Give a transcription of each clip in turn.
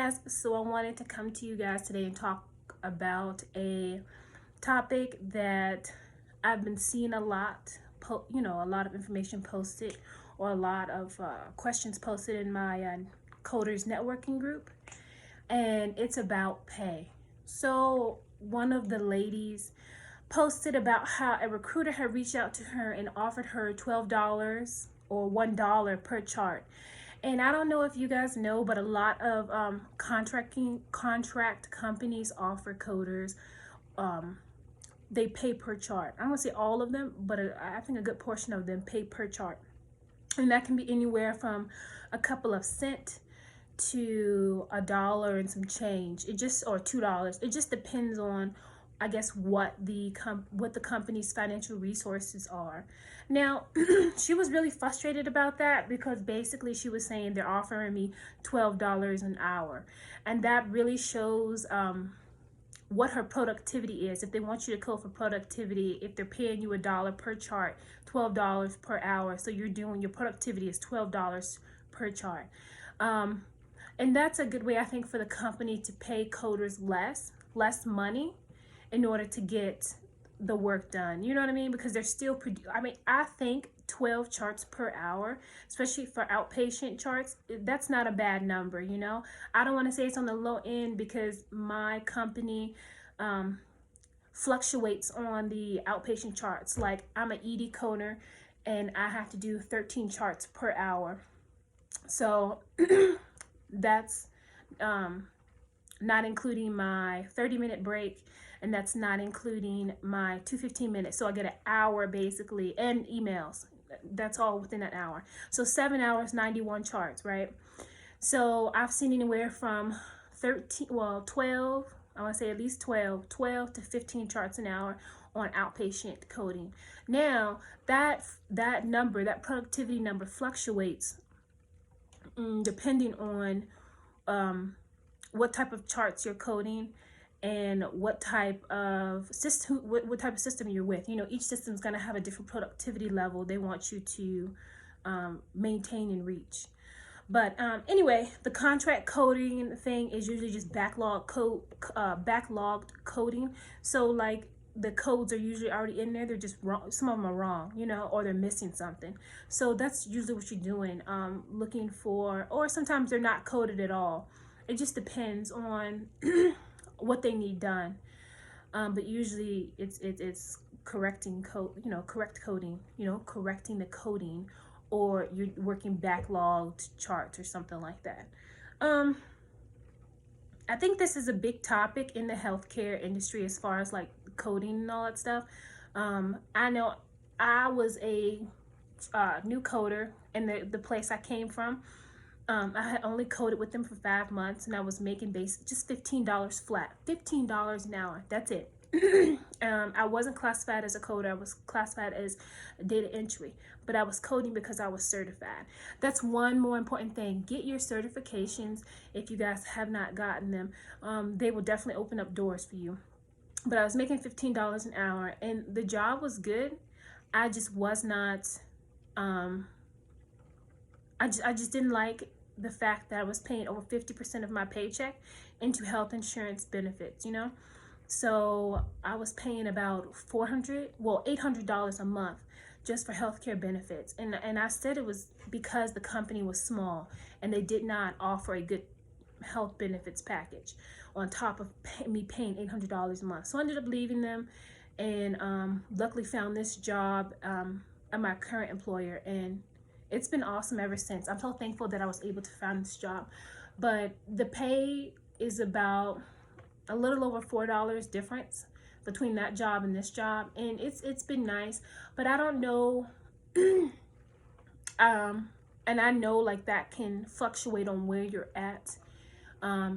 guys, so I wanted to come to you guys today and talk about a topic that I've been seeing a lot, a lot of information posted or a lot of questions posted in my coders networking group, and it's about pay. So one of the ladies posted about how a recruiter had reached out to her and offered her $12 or $1 per chart. And I don't know if you guys know, but a lot of contract companies offer coders. They pay per chart. I don't say all of them, but I think a good portion of them pay per chart, and that can be anywhere from a couple of cents to $1 and some change. It just or $2. It just depends on, I guess, what the company's financial resources are. Now, she was really frustrated about that because basically she was saying they're offering me $12 an hour, and that really shows what her productivity is. If they want you to code for productivity, if they're paying you $1 per chart, $12 per hour, so you're doing, your productivity is $12 per chart. And that's a good way, I think, for the company to pay coders less money in order to get the work done. You know what I mean? Because they're still I think 12 charts per hour, especially for outpatient charts, that's not a bad number, you know? I don't want to say it's on the low end because my company fluctuates on the outpatient charts. Like, I'm an ED coder and I have to do 13 charts per hour. So that's not including my 30-minute break, and that's not including my 2 15 minutes. So I get an hour basically, and emails. That's all within an hour. So 7 hours, 91 charts, right? So I've seen anywhere from 12, I want to say at least 12 to 15 charts an hour on outpatient coding. Now, that number, that productivity number fluctuates depending on what type of charts you're coding and what type of system you're with. You know, each system's going to have a different productivity level they want you to maintain and reach. But anyway, the contract coding thing is usually just backlogged coding. So like, the codes are usually already in there. They're just wrong. Some of them are wrong, you know, or they're missing something. So that's usually what you're doing, looking for, or sometimes they're not coded at all. It just depends on what they need done. But usually it's correcting code, correct coding, correcting the coding, or you're working backlogged charts or something like that. I think this is a big topic in the healthcare industry as far as like coding and all that stuff. I know I was a new coder in the place I came from. I had only coded with them for 5 months, and I was making just $15 flat, $15 an hour. That's it. I wasn't classified as a coder. I was classified as data entry, but I was coding because I was certified. That's one more important thing. Get your certifications if you guys have not gotten them. They will definitely open up doors for you. But I was making $15 an hour, and the job was good. I just was not, I just didn't like the fact that I was paying over 50% of my paycheck into health insurance benefits, you know? So I was paying about $800 a month just for healthcare benefits. And I said it was because the company was small and they did not offer a good health benefits package on top of me paying $800 a month. So I ended up leaving them, and luckily found this job at my current employer, and it's been awesome ever since. I'm so thankful that I was able to find this job. But the pay is about a little over $4 difference between that job and this job, and it's been nice. But I don't know, and I know like that can fluctuate on where you're at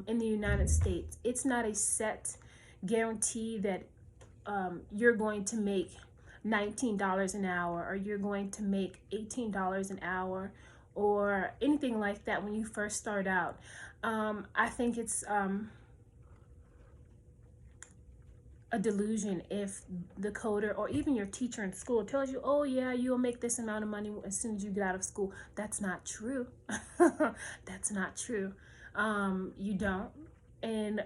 in the United States. It's not a set guarantee that you're going to make $19 an hour, or you're going to make $18 an hour, or anything like that when you first start out. I think it's a delusion if the coder or even your teacher in school tells you, oh yeah, you'll make this amount of money as soon as you get out of school. That's not true. That's not true. You don't. And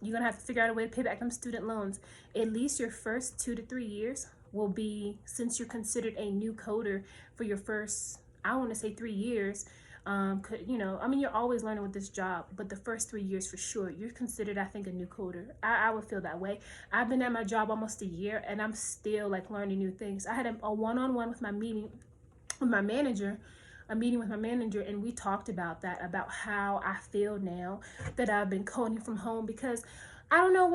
you're gonna have to figure out a way to pay back them student loans. At least your first 2 to 3 years will be, since you're considered a new coder for your first, I want to say 3 years. You know, I mean, you're always learning with this job, but the first 3 years for sure, you're considered, I think, a new coder. I would feel that way. I've been at my job almost a year, and I'm still like learning new things. I had a one-on-one with my meeting with my manager, a meeting with my manager, and we talked about that, about how I feel now that I've been coding from home, because I don't know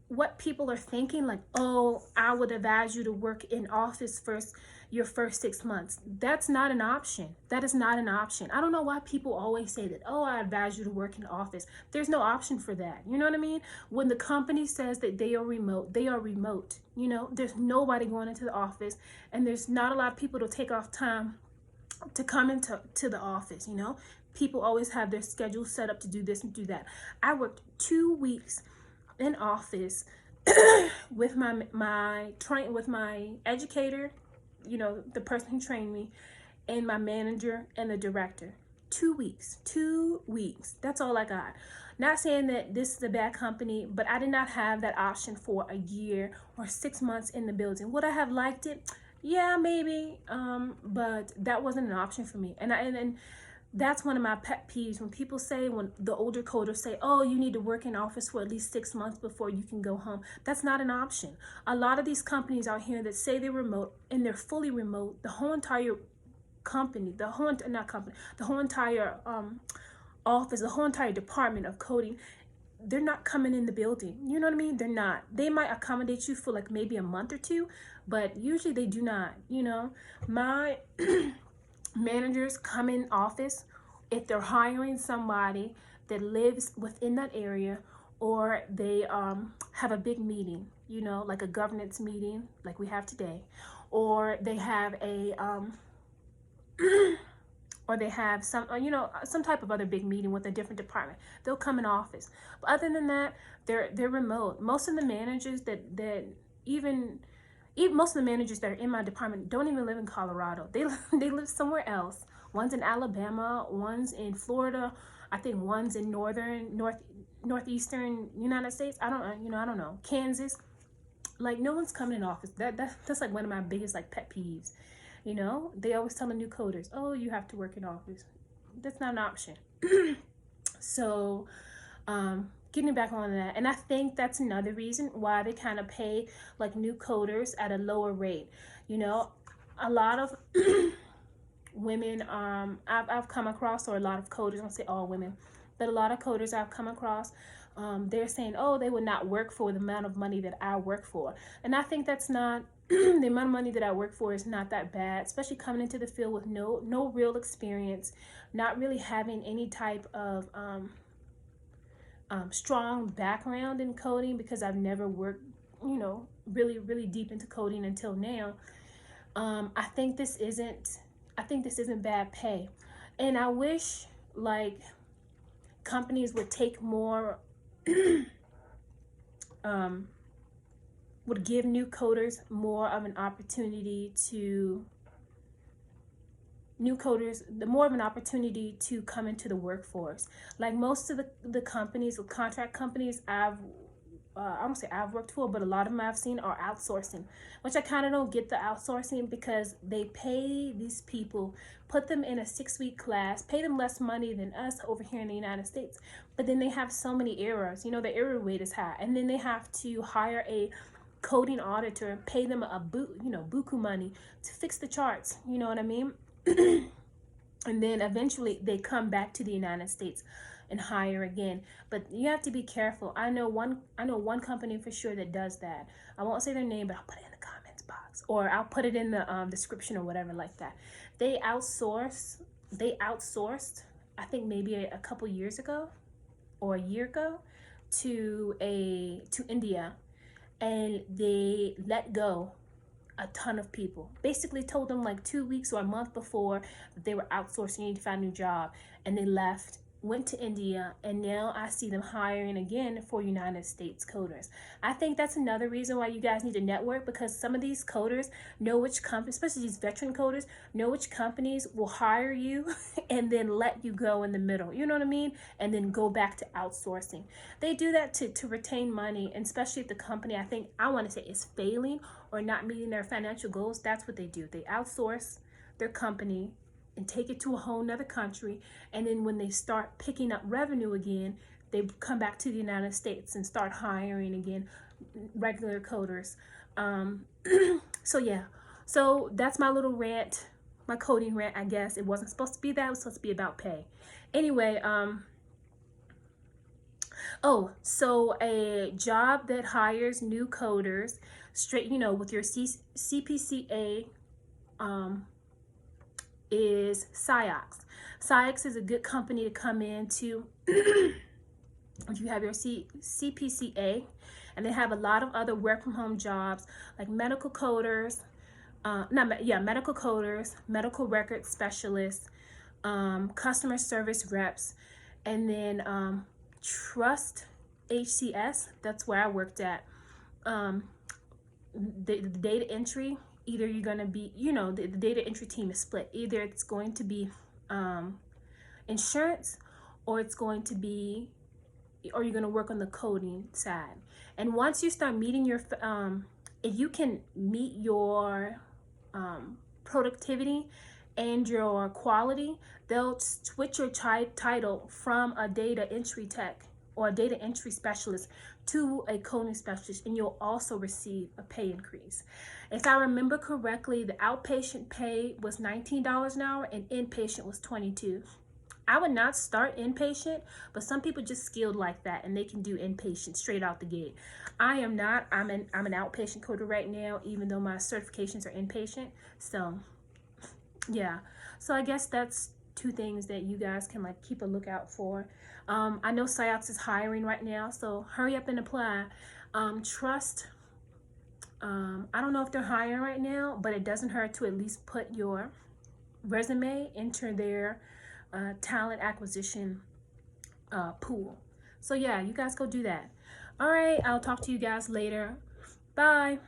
what people are thinking, like, oh, I would advise you to work in office first, your first 6 months. That's not an option. That is not an option. I don't know why people always say that, oh, I advise you to work in office. There's no option for that. You know what I mean? When the company says that they are remote, they are remote. You know, there's nobody going into the office, and there's not a lot of people to take off time to come into the office. You know, people always have their schedule set up to do this and do that. I worked 2 weeks in office with my educator, you know, the person who trained me, and my manager and the director. 2 weeks. That's all I got. Not saying that this is a bad company, but I did not have that option for a year or 6 months in the building. Would I have liked it? Yeah, maybe. But that wasn't an option for me. And that's one of my pet peeves, when people say, when the older coders say, oh, you need to work in office for at least 6 months before you can go home. That's not an option. A lot of these companies out here that say they're remote, and they're fully remote, the whole entire company, the whole entire office, the whole entire department of coding, they're not coming in the building. You know what I mean? They're not. They might accommodate you for like maybe a month or two, but usually they do not. You know, my managers come in office if they're hiring somebody that lives within that area, or they have a big meeting, you know, like a governance meeting like we have today, or they have a or they have some, you know, some type of other big meeting with a different department. They'll come in office. But other than that, they're remote. Most of the managers that even most of the managers that are in my department don't even live in Colorado. They live somewhere else. One's in Alabama, one's in Florida. I think one's in northeastern United States. I don't know. Kansas. Like, no one's coming in office. That's like one of my biggest like pet peeves. You know, they always tell the new coders, oh, you have to work in office. That's not an option. So, getting back on that, and I think that's another reason why they kind of pay like new coders at a lower rate. You know, a lot of women I've come across, or a lot of coders, I don't say all women, but a lot of coders I've come across, they're saying, oh, they would not work for the amount of money that I work for. And I think that's not the amount of money that I work for is not that bad, especially coming into the field with no real experience, not really having any type of strong background in coding, because I've never worked, you know, really deep into coding until now. I think this isn't bad pay, and I wish like companies would take more would give new coders more of an opportunity to come into the workforce. Like most of the companies, contract companies I don't say I've worked for, but a lot of them I've seen are outsourcing, which I kind of don't get the outsourcing, because they pay these people, put them in a 6-week class, pay them less money than us over here in the United States, but then they have so many errors. You know, the error rate is high, and then they have to hire a coding auditor, pay them buku money to fix the charts. You know what I mean? And then eventually they come back to the United States and hire again. But you have to be careful. I know one company for sure that does that. I won't say their name, but I'll put it in the comments box, or I'll put it in the description or whatever like that. They outsourced, I think maybe a couple years ago or a year ago, to India, and they let go a ton of people. Basically told them like 2 weeks or a month before that they were outsourcing, to find a new job, and they left went to India, and now I see them hiring again for United States coders. I think that's another reason why you guys need to network, because some of these coders know which companies, especially these veteran coders, know which companies will hire you and then let you go in the middle. You know what I mean? And then go back to outsourcing. They do that to retain money, and especially if the company, I want to say, is failing or not meeting their financial goals. That's what they do. They outsource their company and take it to a whole nother country, and then when they start picking up revenue again, they come back to the United States and start hiring again regular coders. So yeah, so that's my little rant, my coding rant. I guess it wasn't supposed to be that. It was supposed to be about pay. Anyway, oh, so a job that hires new coders straight, with your CPCA, is SciOx. SciOx is a good company to come into if you have your CPCA, and they have a lot of other work from home jobs like medical coders, medical coders, medical records specialists, customer service reps, and then Trust HCS. That's where I worked at. The data entry, either you're going to be, the data entry team is split. Either it's going to be insurance, or it's going to be, or you're going to work on the coding side. And once you start meeting your, if you can meet your productivity and your quality, they'll switch your title from a data entry tech or a data entry specialist to a coding specialist, and you'll also receive a pay increase. If I remember correctly, the outpatient pay was $19 an hour and inpatient was $22. I would not start inpatient, but some people just skilled like that and they can do inpatient straight out the gate. I am not. I'm an outpatient coder right now, even though my certifications are inpatient. So yeah, so I guess that's two things that you guys can like keep a lookout for. I know SciOx is hiring right now, so hurry up and apply. Trust, I don't know if they're hiring right now, but it doesn't hurt to at least put your resume into their talent acquisition pool. So yeah, you guys go do that. All right, I'll talk to you guys later. Bye.